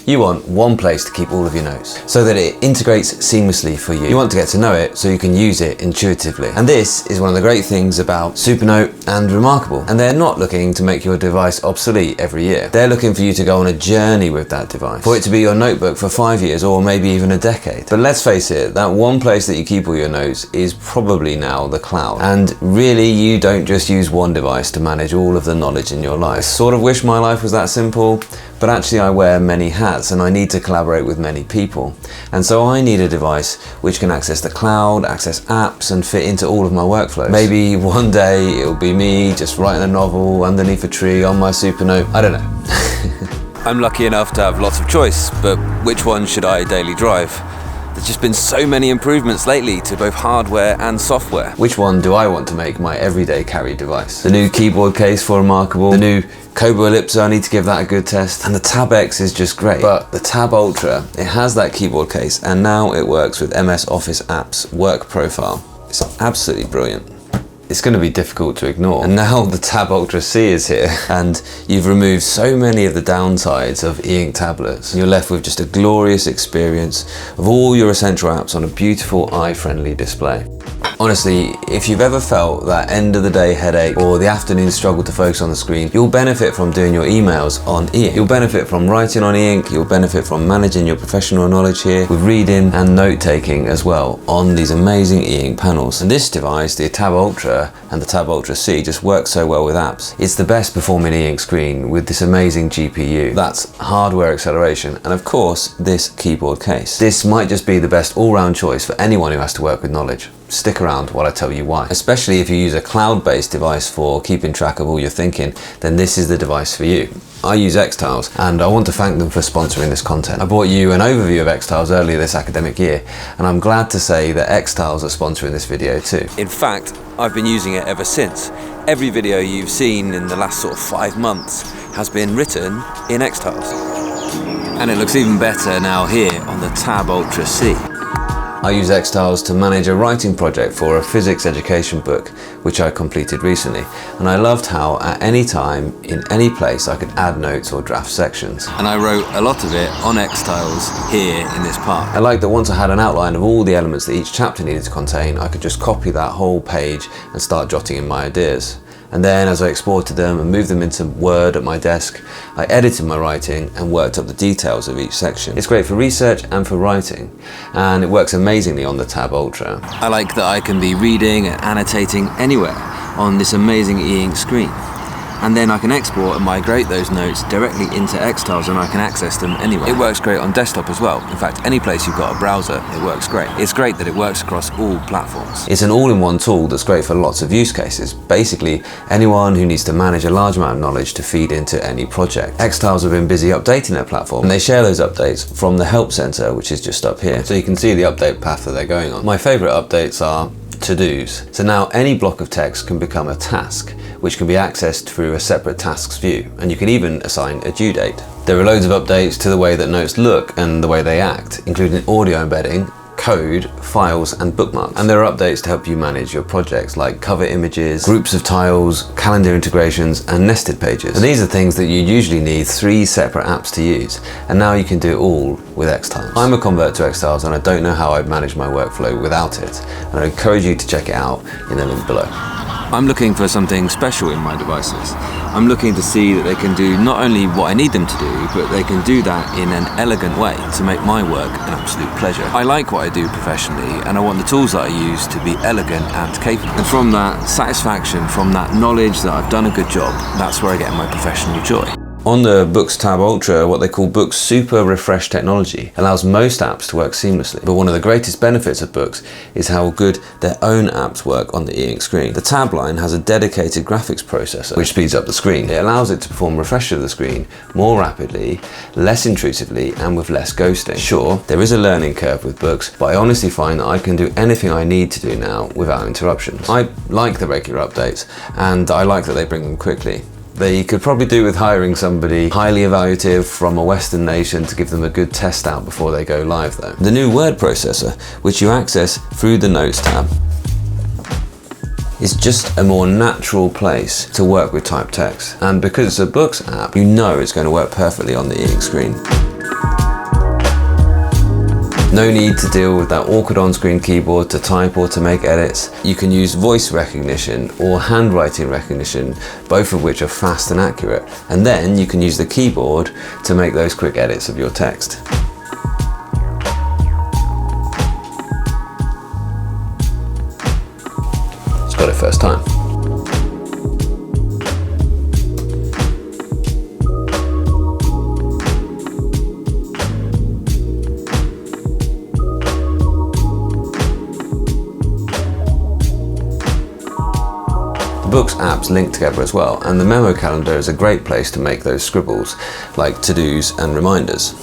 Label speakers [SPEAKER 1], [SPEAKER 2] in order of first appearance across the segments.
[SPEAKER 1] You want one place to keep all of your notes so that it integrates seamlessly for you. You want to get to know it so you can use it intuitively. And this is one of the great things about Supernote and Remarkable. And they're not looking to make your device obsolete every year. They're looking for you to go on a journey with that device, for it to be your notebook for 5 years or maybe even a decade. But let's face it, that one place that you keep all your notes is probably now the cloud. And really, you don't just use one device to manage all of the knowledge in your life. I sort of wish my life was that simple, but actually I wear many hats and I need to collaborate with many people. And so I need a device which can access the cloud, access apps and fit into all of my workflows. Maybe one day it'll be me just writing a novel underneath a tree on my Supernote. I don't know. I'm lucky enough to have lots of choice, but which one should I daily drive? There's just been so many improvements lately to both hardware and software. Which one do I want to make my everyday carry device? The new keyboard case for Remarkable, the new Kobo ellipser, I need to give that a good test, and the Tab X is just great. But the Tab Ultra, it has that keyboard case and now it works with MS Office apps work profile. It's absolutely brilliant. It's going to be difficult to ignore. And now the Tab Ultra C is here and you've removed so many of the downsides of Eink tablets. And you're left with just a glorious experience of all your essential apps on a beautiful eye-friendly display. Honestly, if you've ever felt that end of the day headache or the afternoon struggle to focus on the screen, you'll benefit from doing your emails on Eink. You'll benefit from writing on Eink, you'll benefit from managing your professional knowledge here with reading and note-taking as well on these amazing Eink panels. And this device, the Tab Ultra and the Tab Ultra C, just works so well with apps. It's the best performing Eink screen with this amazing GPU. That's hardware acceleration and of course this keyboard case. This might just be the best all-round choice for anyone who has to work with knowledge. Stick around while I tell you why. Especially if you use a cloud-based device for keeping track of all your thinking, then this is the device for you. I use Extiles and I want to thank them for sponsoring this content. I brought you an overview of Extiles earlier this academic year and I'm glad to say that Extiles are sponsoring this video too. In fact, I've been using it ever since. Every video you've seen in the last sort of 5 months has been written in Extiles. And it looks even better now here on the Tab Ultra C. I use Extiles to manage a writing project for a physics education book, which I completed recently. And I loved how at any time, in any place, I could add notes or draft sections. And I wrote a lot of it on Extiles here in this part. I liked that once I had an outline of all the elements that each chapter needed to contain, I could just copy that whole page and start jotting in my ideas. And then as I exported them and moved them into Word at my desk, I edited my writing and worked up the details of each section. It's great for research and for writing, and it works amazingly on the Tab Ultra. I like that I can be reading and annotating anywhere on this amazing Eink screen. And then I can export and migrate those notes directly into Extiles and I can access them anywhere. It works great on desktop as well. In fact, any place you've got a browser, it works great. It's great that it works across all platforms. It's an all-in-one tool that's great for lots of use cases. Basically, anyone who needs to manage a large amount of knowledge to feed into any project. Extiles have been busy updating their platform and they share those updates from the Help Center, which is just up here. So you can see the update path that they're going on. My favorite updates are to-dos. So now any block of text can become a task, which can be accessed through a separate tasks view, and you can even assign a due date. There are loads of updates to the way that notes look and the way they act, including audio embedding, code, files and bookmarks. And there are updates to help you manage your projects like cover images, groups of tiles, calendar integrations and nested pages. And these are things that you usually need 3 separate apps to use, and now you can do it all with Extiles. I'm a convert to Extiles and I don't know how I'd manage my workflow without it, and I encourage you to check it out in the link below. I'm looking for something special in my devices. I'm looking to see that they can do not only what I need them to do, but they can do that in an elegant way to make my work an absolute pleasure. I like what I do professionally and I want the tools that I use to be elegant and capable. And from that satisfaction, from that knowledge that I've done a good job, that's where I get my professional joy. On the Boox Tab Ultra, what they call Boox Super Refresh technology allows most apps to work seamlessly. But one of the greatest benefits of Boox is how good their own apps work on the Eink screen. The tab line has a dedicated graphics processor, which speeds up the screen. It allows it to perform refresh of the screen more rapidly, less intrusively, and with less ghosting. Sure, there is a learning curve with Boox, but I honestly find that I can do anything I need to do now without interruptions. I like the regular updates, and I like that they bring them quickly. They could probably do with hiring somebody highly evaluative from a Western nation to give them a good test out before they go live though. The new word processor, which you access through the Notes tab, is just a more natural place to work with typed text. And because it's a Boox app, you know it's going to work perfectly on the Eink screen. No need to deal with that awkward on-screen keyboard to type or to make edits. You can use voice recognition or handwriting recognition, both of which are fast and accurate. And then you can use the keyboard to make those quick edits of your text. It's got it first time. Books apps link together as well, and the memo calendar is a great place to make those scribbles, like to-dos and reminders.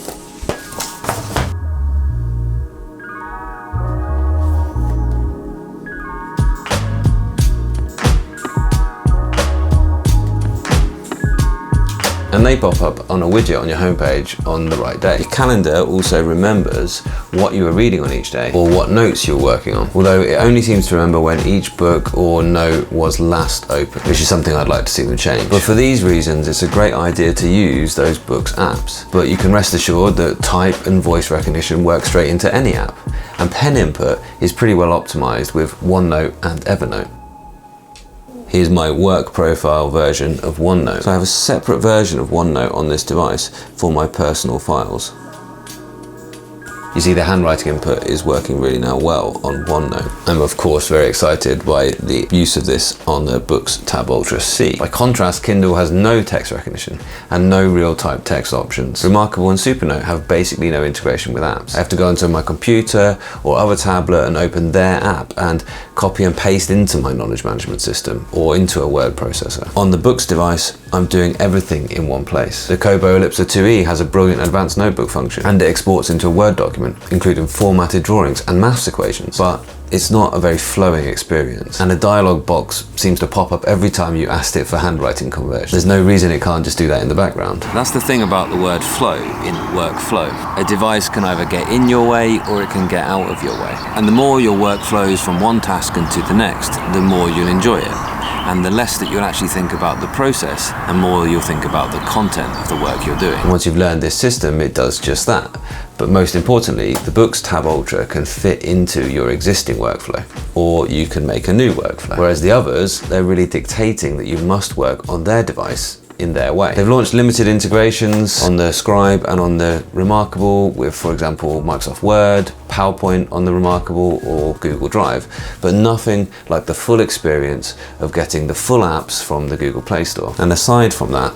[SPEAKER 1] And they pop up on a widget on your homepage on the right day. Your calendar also remembers what you were reading on each day or what notes you're working on, although it only seems to remember when each book or note was last opened, which is something I'd like to see them change. But for these reasons, it's a great idea to use those Books apps. But you can rest assured that type and voice recognition work straight into any app, and pen input is pretty well optimized with OneNote and Evernote. Here's my work profile version of OneNote. So I have a separate version of OneNote on this device for my personal files. You see the handwriting input is working really now well on OneNote. I'm of course very excited by the use of this on the Books Tab Ultra C. By contrast, Kindle has no text recognition and no real-time text options. Remarkable and Supernote have basically no integration with apps. I have to go onto my computer or other tablet and open their app and copy and paste into my knowledge management system or into a word processor. On the Books device, I'm doing everything in one place. The Kobo Ellipser 2E has a brilliant advanced notebook function, and it exports into a Word document, including formatted drawings and maths equations. But it's not a very flowing experience, and a dialog box seems to pop up every time you asked it for handwriting conversion. There's no reason it can't just do that in the background. That's the thing about the word flow in workflow. A device can either get in your way or it can get out of your way. And the more your work flows from one task into the next, the more you'll enjoy it. And the less that you'll actually think about the process and more you'll think about the content of the work you're doing. Once you've learned this system, it does just that. But most importantly, the Books Tab Ultra can fit into your existing workflow, or you can make a new workflow. Whereas the others, they're really dictating that you must work on their device in their way. They've launched limited integrations on the Scribe and on the Remarkable with, for example, Microsoft Word, PowerPoint on the Remarkable or Google Drive, but nothing like the full experience of getting the full apps from the Google Play Store. And aside from that,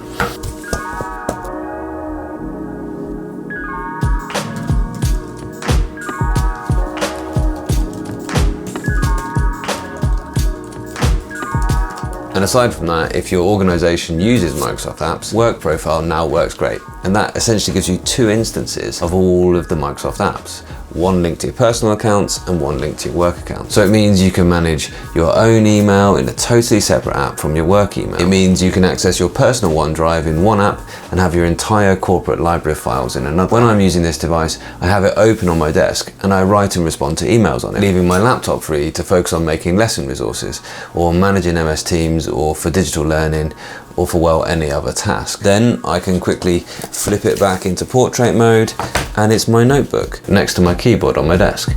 [SPEAKER 1] if your organization uses Microsoft apps, Work Profile now works great. And that essentially gives you two instances of all of the Microsoft apps. One linked to your personal accounts and one linked to your work account. So it means you can manage your own email in a totally separate app from your work email. It means you can access your personal OneDrive in one app and have your entire corporate library of files in another. When I'm using this device, I have it open on my desk and I write and respond to emails on it, leaving my laptop free to focus on making lesson resources or managing MS Teams or for digital learning or for, well, any other task. Then I can quickly flip it back into portrait mode and it's my notebook next to my keyboard on my desk.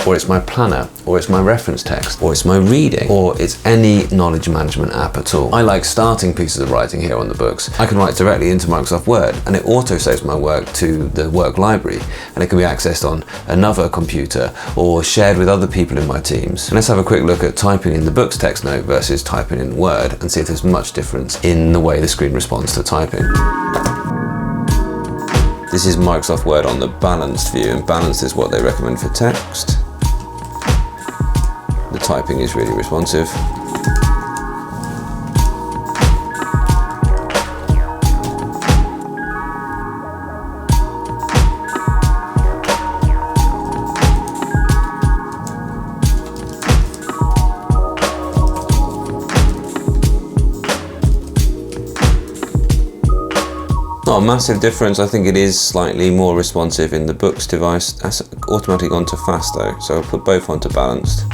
[SPEAKER 1] Or it's my planner, or it's my reference text, or it's my reading, or it's any knowledge management app at all. I like starting pieces of writing here on the Books. I can write directly into Microsoft Word and it auto saves my work to the work library and it can be accessed on another computer or shared with other people in my teams. And let's have a quick look at typing in the Books text note versus typing in Word and see if there's much difference in the way the screen responds to typing. This is Microsoft Word on the balanced view, and balanced is what they recommend for text. The typing is really responsive. Not a massive difference. I think it is slightly more responsive in the Books device. That's automatically gone to fast though, so I'll put both onto balanced.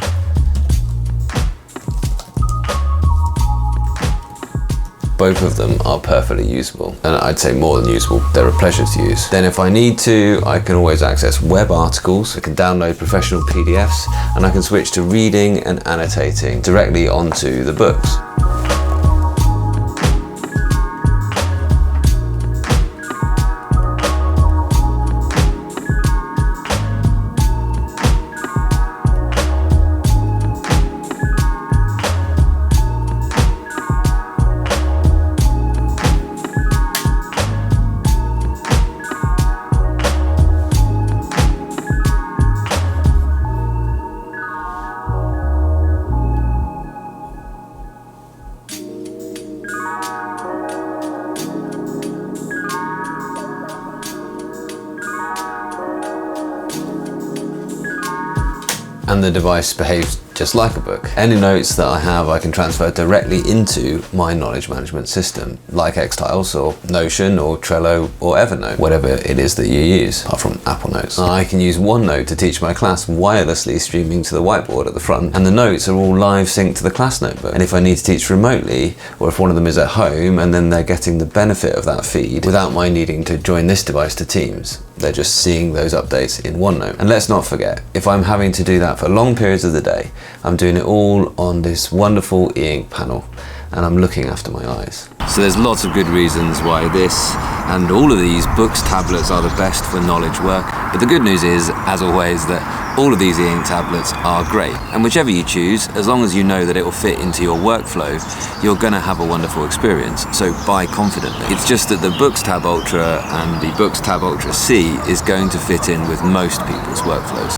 [SPEAKER 1] both of them are perfectly usable, and I'd say more than usable, they're a pleasure to use. Then if I need to, I can always access web articles, I can download professional PDFs, and I can switch to reading and annotating directly onto the books. And the device behaves just like a book. Any notes that I have, I can transfer directly into my knowledge management system, like Extiles or Notion or Trello or Evernote, whatever it is that you use, apart from Apple Notes. I can use OneNote to teach my class wirelessly, streaming to the whiteboard at the front, and the notes are all live synced to the class notebook. And if I need to teach remotely, or if one of them is at home and then they're getting the benefit of that feed without my needing to join this device to Teams, they're just seeing those updates in OneNote. And let's not forget, if I'm having to do that for long periods of the day, I'm doing it all on this wonderful Eink panel, and I'm looking after my eyes. So there's lots of good reasons why this and all of these Boox tablets are the best for knowledge work. But the good news is, as always, that all of these Eink tablets are great. And whichever you choose, as long as you know that it will fit into your workflow, you're gonna have a wonderful experience. So buy confidently. It's just that the Boox Tab Ultra and the Boox Tab Ultra C is going to fit in with most people's workflows.